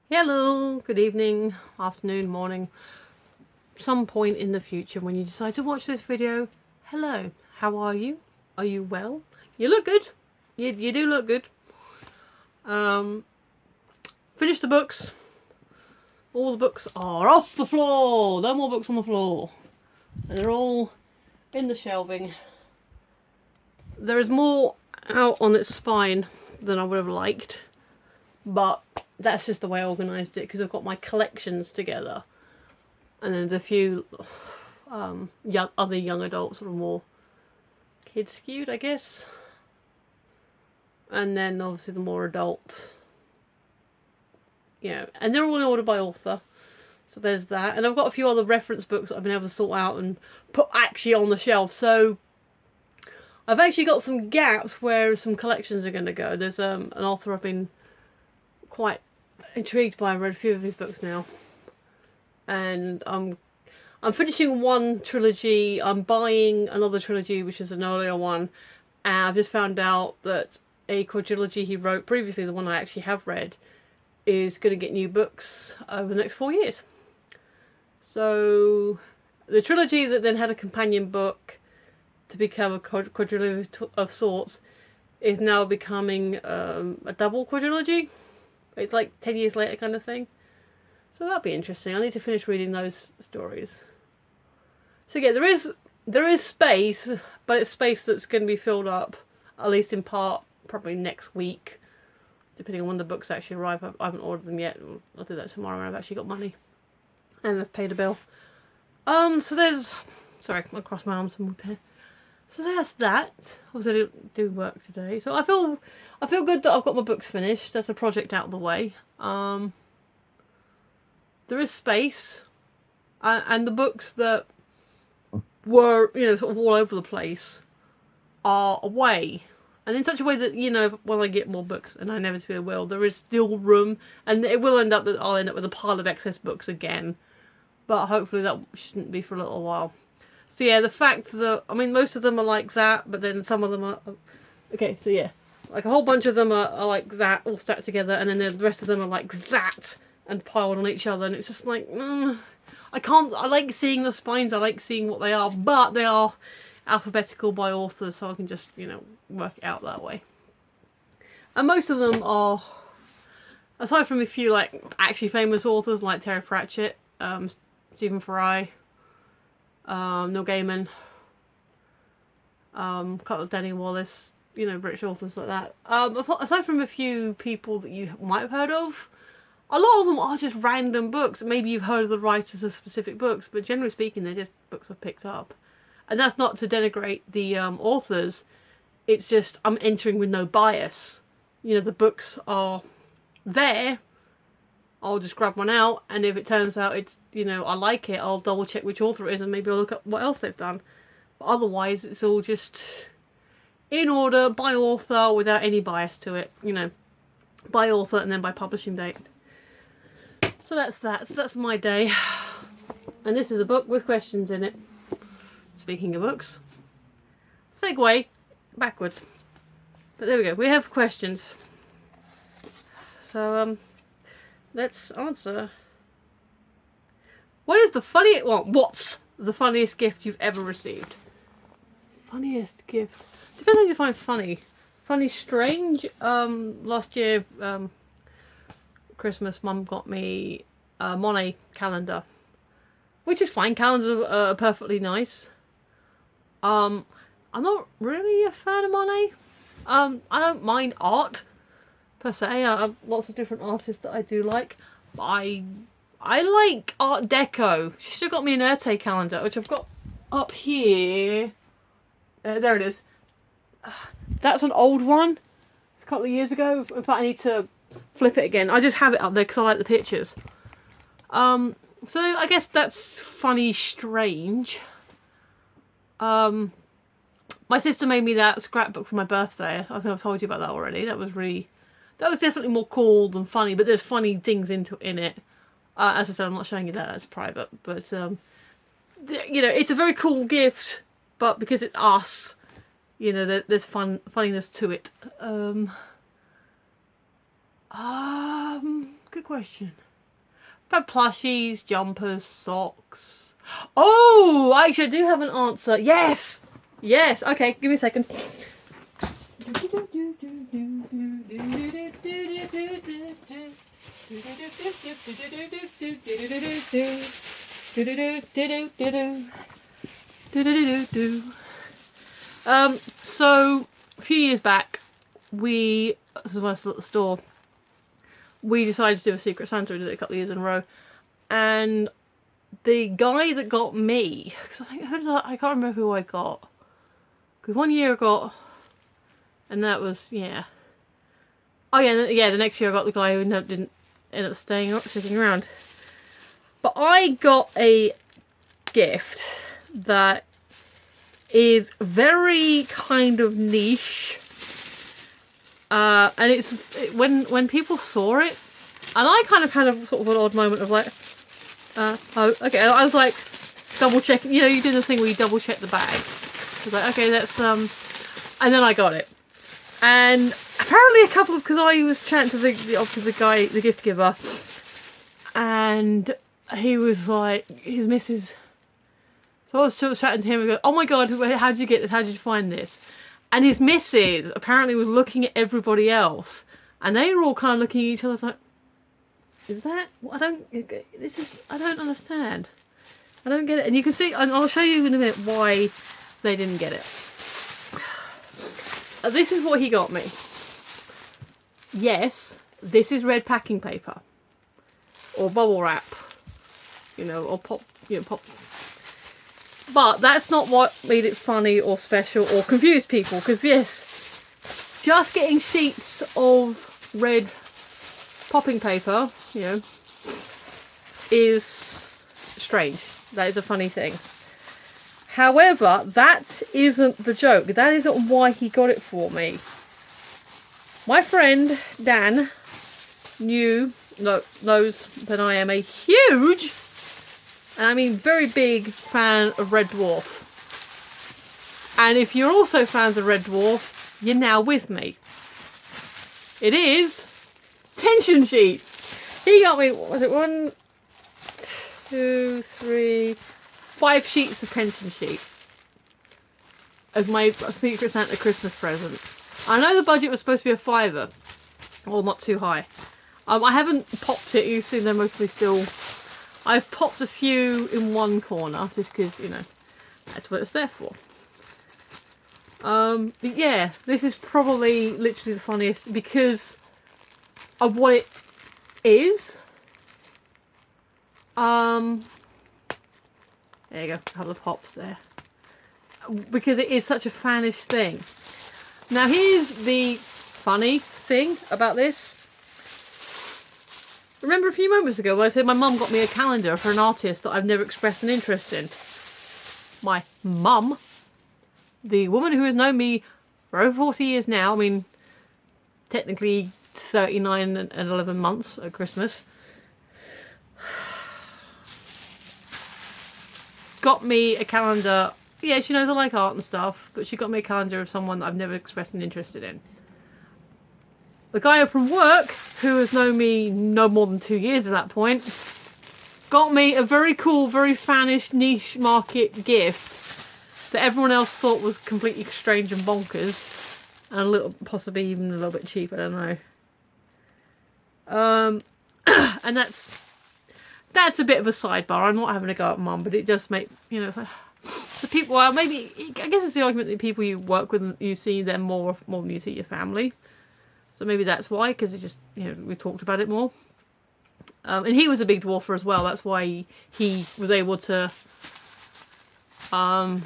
Hello, good evening, afternoon, morning, some point in the future when you decide to watch this video. Hello, how are you? Are you well? You look good. You do look good. Finished the books. All the books are off the floor. No more books on the floor. And they're all in the shelving. There is more out on its spine than I would have liked, but that's just the way I organised it because I've got my collections together, and then there's a few other young adults, sort of more kid skewed, I guess, and then obviously the more adult, and they're all in order by author. So there's that, and I've got a few other reference books that I've been able to sort out and put actually on the shelf. So I've actually got some gaps where some collections are going to go. There's an author I've been quite intrigued by. I've read a few of his books now, and I'm finishing one trilogy. I'm buying another trilogy, which is an earlier one, and I've just found out that a quadrilogy he wrote previously, the one I actually have read, is going to get new books over the next 4 years. So the trilogy that then had a companion book to become a quadrilogy of sorts is now becoming a double quadrilogy. It's like 10 years later kind of thing. So that'll be interesting. I need to finish reading those stories. So yeah, there is space, but it's space that's going to be filled up, at least in part, probably next week, depending on when the books actually arrive. I haven't ordered them yet. I'll do that tomorrow when I've actually got money and I've paid a bill. So there's, sorry, I crossed my arms some more there. So that's that. Obviously I didn't do work today, so I feel good that I've got my books finished. That's a project out of the way. There is space, and the books that were, sort of all over the place are away, and in such a way that, when I get more books, and I inevitably will, there is still room, and it will end up that I'll end up with a pile of excess books again, but hopefully that shouldn't be for a little while. So yeah, the fact that, most of them are like that, but then some of them are, okay, so yeah, like a whole bunch of them are like that, all stacked together, and then the rest of them are like that, and piled on each other, and it's just like, I like seeing the spines, I like seeing what they are, but they are alphabetical by authors, so I can just, work it out that way. And most of them are, aside from a few like actually famous authors like Terry Pratchett, Stephen Fry, Neil Gaiman, a couple of Danny Wallace, British authors like that. Aside from a few people that you might have heard of, a lot of them are just random books. Maybe you've heard of the writers of specific books, but generally speaking, they're just books I've picked up. And that's not to denigrate the authors. It's just I'm entering with no bias. The books are there. I'll just grab one out, and if it turns out it's, I like it, I'll double check which author it is, and maybe I'll look at what else they've done. But otherwise, it's all just in order, by author, without any bias to it, by author and then by publishing date. So that's that. So that's my day. And this is a book with questions in it. Speaking of books. Segue backwards. But there we go. We have questions. So, let's answer. What's the funniest gift you've ever received? Funniest gift. Depends how you define funny. Funny, strange. Last year, Christmas, Mum got me a Monet calendar, which is fine. Calendars are perfectly nice. I'm not really a fan of Monet. I don't mind art per se. I have lots of different artists that I do like, but I like Art Deco. She still got me an Erte calendar, which I've got up here. There it is. That's an old one. It's a couple of years ago. In fact, I need to flip it again. I just have it up there because I like the pictures. So I guess that's funny, strange. My sister made me that scrapbook for my birthday. I think I've told you about that already. That was definitely more cool than funny, but there's funny things in it. As I said, I'm not showing you that, that's private, but it's a very cool gift, but because it's us, there's funniness to it. good question. But plushies, jumpers, socks. Oh, actually I do have an answer. Yes! Yes, okay, give me a second. So a few years back, this is when I was still at the store, we decided to do a Secret Santa. We did it a couple of years in a row, and the guy that got me, because I can't remember who I got, because one year I got, and that was, yeah, oh yeah, the next year I got the guy who didn't end up sticking around. But I got a gift that is very kind of niche, and when people saw it, and I kind of had a sort of an odd moment of like, oh, okay, I was like double checking, you know, you do the thing where you double check the bag. I was like, okay, that's and then I got it, and apparently because I was chatting to the guy, the gift giver, and he was like, his missus. So I was sort of chatting to him and go, oh my god, how did you get this? How did you find this? And his missus apparently was looking at everybody else, and they were all kind of looking at each other like, is that? I don't understand. I don't get it. And you can see, and I'll show you in a minute why they didn't get it. This is what he got me. Yes, this is red packing paper. Or bubble wrap. You know, or pop. But that's not what made it funny or special or confused people. Because yes, just getting sheets of red popping paper, you know, is strange. That is a funny thing. However, that isn't the joke. That isn't why he got it for me. My friend Dan knows that I am a huge, and I mean very big, fan of Red Dwarf. And if you're also fans of Red Dwarf, you're now with me. It is tension sheets. He got me, what was it, 1, 2, 3, 5 sheets of tension sheet as my Secret Santa Christmas present. I know the budget was supposed to be a £5, or not too high. I haven't popped it. You see, they're mostly still. I've popped a few in one corner just because, you know, that's what it's there for. But yeah, this is probably literally the funniest because of what it is. There you go, a couple of pops there. Because it is such a fanish thing. Now here's the funny thing about this. Remember a few moments ago when I said my mum got me a calendar for an artist that I've never expressed an interest in? My mum, the woman who has known me for over 40 years now, I mean, technically 39 and 11 months at Christmas, got me a calendar. Yeah, she knows I like art and stuff, but she got me a calendar of someone that I've never expressed an interest in. The guy from work, who has known me no more than 2 years at that point, got me a very cool, very fanish niche market gift that everyone else thought was completely strange and bonkers, and a little, possibly even a little bit cheap, I don't know. And that's a bit of a sidebar. I'm not having a go at mum, but it does make, you know, it's like, the people, well, maybe, I guess it's the argument that people you work with, you see them more than you see your family. So maybe that's why, because it just, you know, we talked about it more. And he was a big dwarfer as well. That's why he was able to. I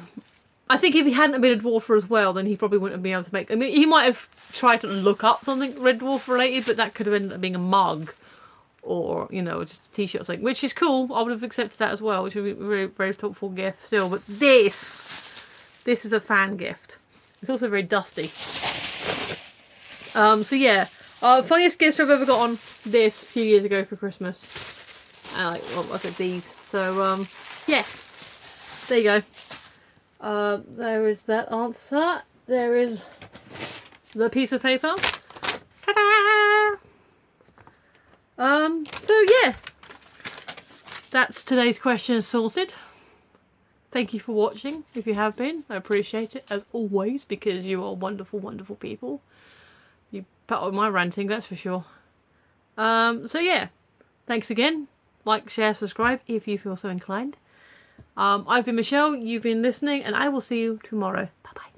think if he hadn't been a dwarfer as well, then he probably wouldn't have been able to make. I mean, he might have tried to look up something Red Dwarf related, but that could have ended up being a mug, or, you know, just a t-shirt or something, which is cool. I would have accepted that as well, which would be a very, very thoughtful gift still. But this is a fan gift. It's also very dusty. So yeah, funniest gifts I've ever got on this a few years ago for Christmas. And like, well, I said these. So yeah, there you go. There is that answer. There is the piece of paper. Ta-da! So yeah, that's today's question sorted. Thank you for watching, if you have been. I appreciate it, as always, because you are wonderful, wonderful people. You put up with my ranting, that's for sure. So yeah, thanks again. Like, share, subscribe, if you feel so inclined. I've been Michelle, you've been listening, and I will see you tomorrow. Bye-bye.